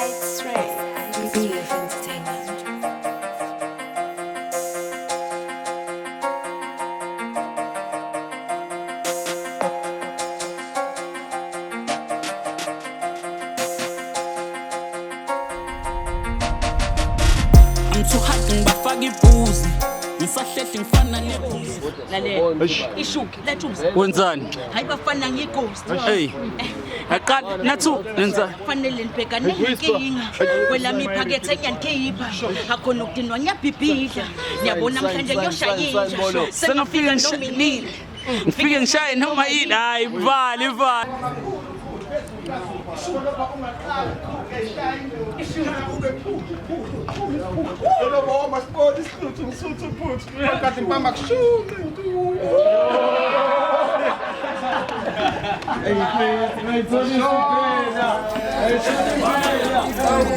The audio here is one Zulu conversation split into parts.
It's Ray. BF Entertainment. I'm too hot ngibafaka ibuzi ngisahlehla ngifana nebuzi Lalela ishuki lethuzi wenzani hayi bafana ngighost hey aqala nathu nenza kufanele nibhekane nenkinga kwelami iphakethe enyandikhipha akhona ukudinwa ngiyabhibhidla ngiyabona namhlanje ngiyoshayisha senofika ngishayile ngifike ngishaye noma yini hayi ivali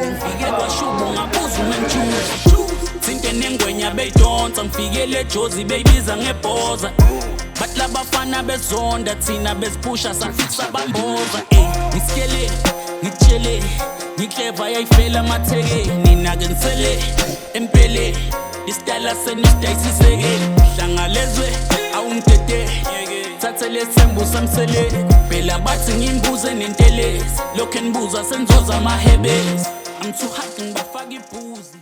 ngifike kwashubo ngabuza umenjuzi thinte nengwenya beyidonsa ngifikele ejozi beyibiza ngebhoza bathi labafana bezonda thina beziphusha safikisa bamboza ngisikele ngitshele ngikleva yayifela amatheke nina-ke nisele empele isitayela senu sidayisiseke hlangalezwe awungidede thathe lesembu samsele phela bathi ngimbuze nentelezi lokhu enibuza senzoza amahebezi I'm too hot ngibafaka ibuzi